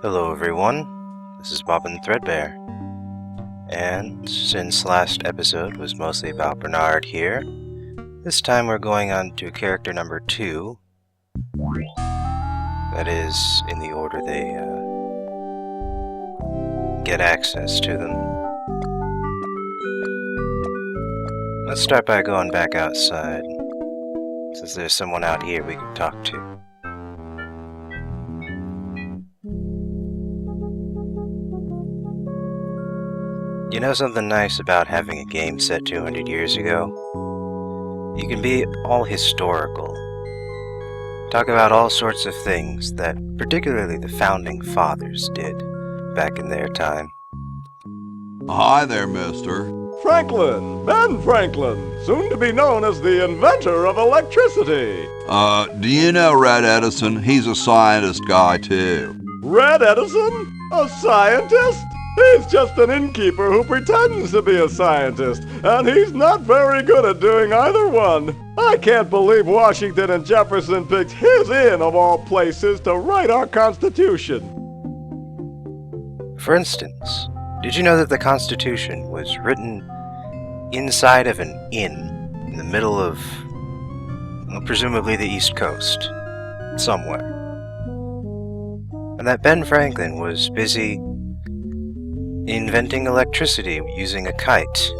Hello everyone, this is Bob and Threadbare, and since last episode was mostly about Bernard here, this time we're going on to character number 2, that is, in the order they get access to them. Let's start by going back outside, since there's someone out here we can talk to. You know something nice about having a game set 200 years ago? You can be all historical. Talk about all sorts of things that particularly the Founding Fathers did back in their time. Hi there, mister. Franklin, Ben Franklin, soon to be known as the inventor of electricity. Do you know Red Edison? He's a scientist guy, too. Red Edison? A scientist? He's just an innkeeper who pretends to be a scientist, and he's not very good at doing either one. I can't believe Washington and Jefferson picked his inn, of all places, to write our Constitution. For instance, did you know that the Constitution was written inside of an inn in the middle of, well, presumably the East Coast, somewhere? And that Ben Franklin was busy inventing electricity using a kite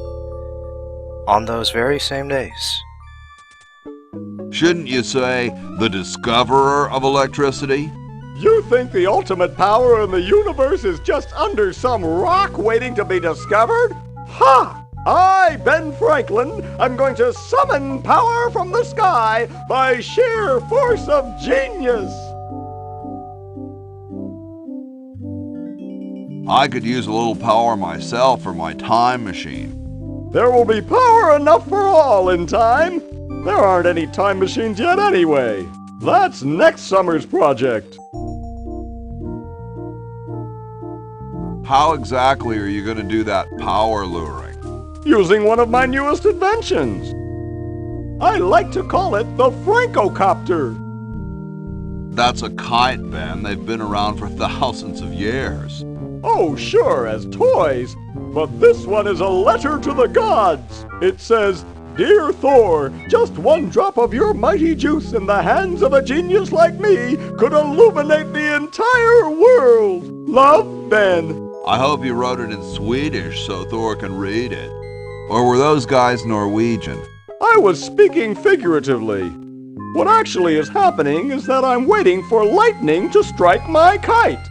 on those very same days. Shouldn't you say the discoverer of electricity? You think the ultimate power in the universe is just under some rock waiting to be discovered? Ha! I, Ben Franklin, am going to summon power from the sky by sheer force of genius! I could use a little power myself for my time machine. There will be power enough for all in time. There aren't any time machines yet anyway. That's next summer's project. How exactly are you going to do that power luring? Using one of my newest inventions. I like to call it the Francocopter. That's a kite, Ben. They've been around for thousands of years. Oh, sure, as toys. But this one is a letter to the gods. It says, "Dear Thor, just one drop of your mighty juice in the hands of a genius like me could illuminate the entire world. Love, Ben." I hope you wrote it in Swedish so Thor can read it. Or were those guys Norwegian? I was speaking figuratively. What actually is happening is that I'm waiting for lightning to strike my kite.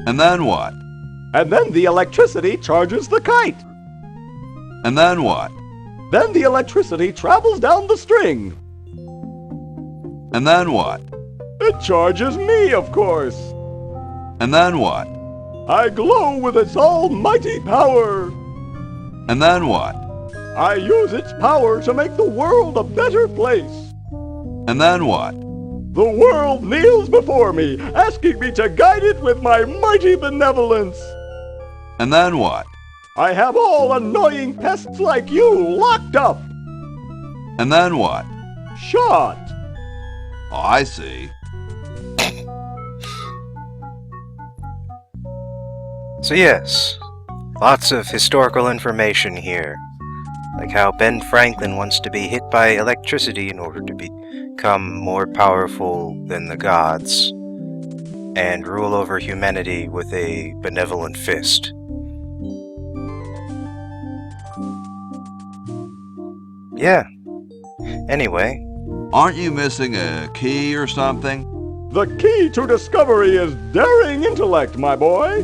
And then what? And then the electricity charges the kite. And then what? Then the electricity travels down the string. And then what? It charges me, of course. And then what? I glow with its almighty power. And then what? I use its power to make the world a better place. And then what? The world kneels before me, asking me to guide it with my mighty benevolence. And then what? I have all annoying pests like you locked up. And then what? Shot. Oh, I see. So yes, lots of historical information here, like how Ben Franklin wants to be hit by electricity in order to become more powerful than the gods and rule over humanity with a benevolent fist. Yeah. Anyway. Aren't you missing a key or something? The key to discovery is daring intellect, my boy.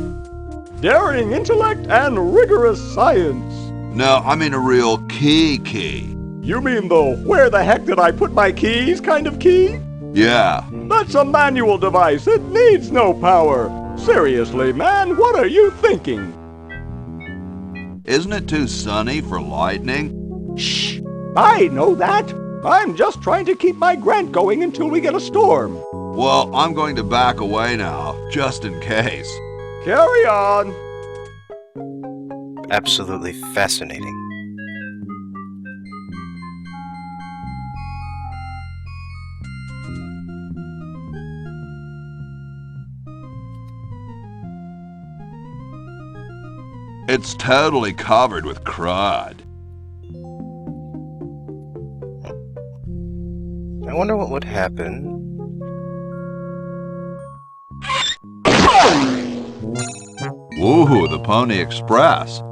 Daring intellect and rigorous science. No, I mean a real key. You mean the where the heck did I put my keys kind of key? Yeah. That's a manual device. It needs no power. Seriously, man, what are you thinking? Isn't it too sunny for lightning? Shh! I know that. I'm just trying to keep my grant going until we get a storm. Well, I'm going to back away now, just in case. Carry on. Absolutely fascinating. It's totally covered with crud. I wonder what would happen. Woohoo, the Pony Express.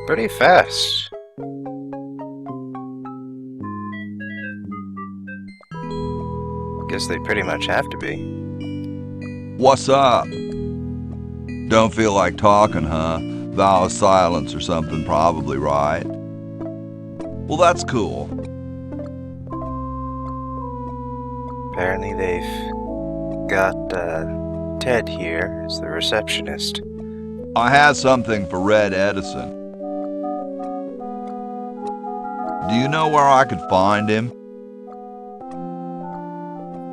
Pretty fast. Guess they pretty much have to be. What's up? Don't feel like talking, huh? Vow of silence or something, probably, right? Well, that's cool. Apparently they've got Ted here as the receptionist. I had something for Red Edison. Do you know where I could find him?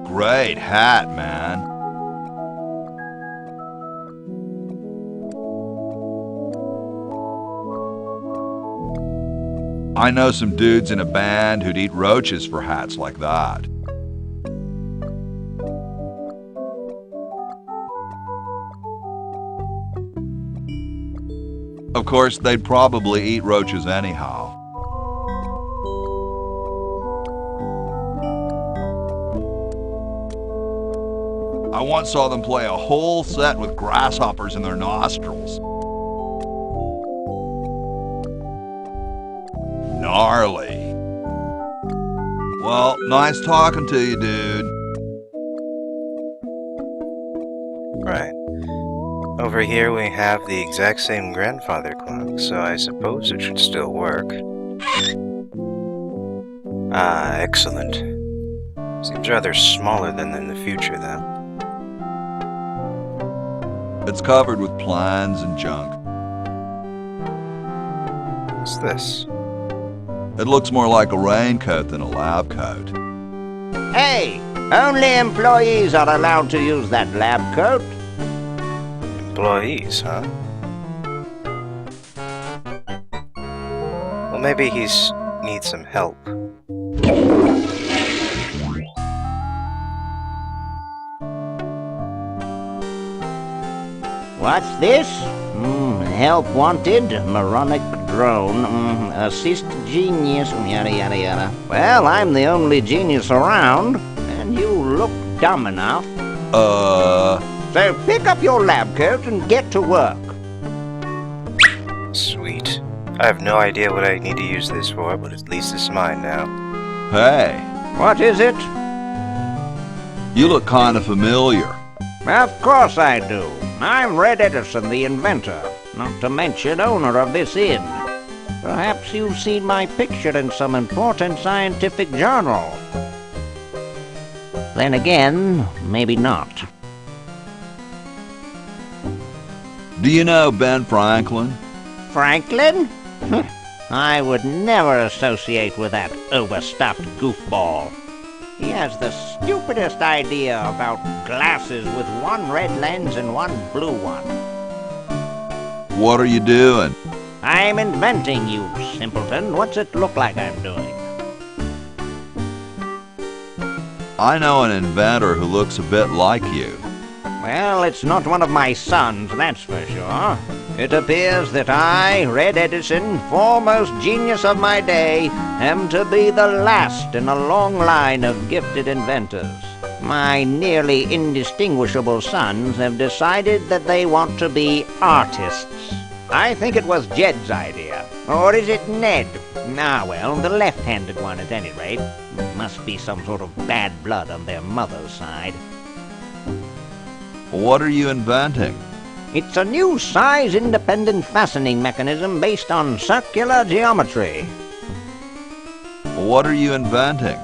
Great hat, man. I know some dudes in a band who'd eat roaches for hats like that. Of course, they'd probably eat roaches anyhow. I once saw them play a whole set with grasshoppers in their nostrils. Gnarly. Well, nice talking to you, dude. Right. Over here we have the exact same grandfather clock, so I suppose it should still work. Ah, excellent. Seems rather smaller than in the future, though. It's covered with plans and junk. What's this? It looks more like a raincoat than a lab coat. Hey, only employees are allowed to use that lab coat. Employees, huh? Well, maybe he's needs some help. What's this? Help wanted, moronic drone, assist genius, yada yada yada. Well, I'm the only genius around, and you look dumb enough. So pick up your lab coat and get to work. Sweet. I have no idea what I need to use this for, but at least it's mine now. Hey, What is it? you look kind of familiar. Of course I do. I'm Red Edison, the inventor, not to mention owner of this inn. Perhaps you've seen my picture in some important scientific journal. Then again, maybe not. Do you know Ben Franklin? Franklin? I would never associate with that overstuffed goofball. He has the stupidest idea about glasses with one red lens and one blue one. What are you doing? I'm inventing, you simpleton. What's it look like I'm doing? I know an inventor who looks a bit like you. Well, it's not one of my sons, that's for sure. It appears that I, Red Edison, foremost genius of my day, am to be the last in a long line of gifted inventors. My nearly indistinguishable sons have decided that they want to be artists. I think it was Jed's idea. Or is it Ned? Ah, well, the left-handed one at any rate. Must be some sort of bad blood on their mother's side. What are you inventing? It's a new size-independent fastening mechanism based on circular geometry. What are you inventing?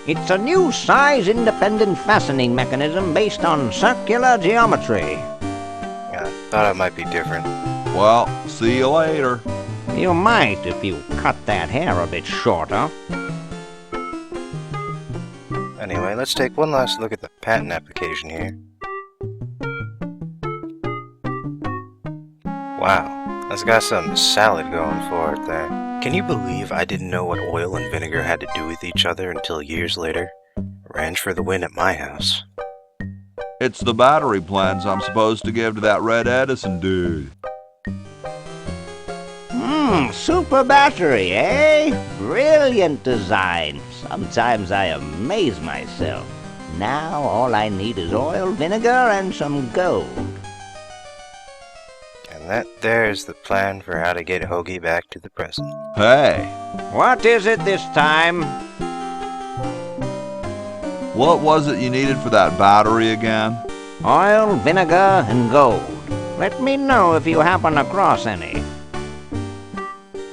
It's a new size-independent fastening mechanism based on circular geometry. I thought it might be different. Well, see you later. You might if you cut that hair a bit shorter. Anyway, let's take one last look at the patent application here. Wow, that's got some salad going for it there. Can you believe I didn't know what oil and vinegar had to do with each other until years later? Ranch for the win at my house. It's the battery plans I'm supposed to give to that Red Edison dude. Super battery, eh? Brilliant design. Sometimes I amaze myself. Now all I need is oil, vinegar, and some gold. And that there's the plan for how to get Hoagie back to the present. Hey, What is it this time? what was it you needed for that battery again? Oil, vinegar, and gold. Let me know if you happen across any.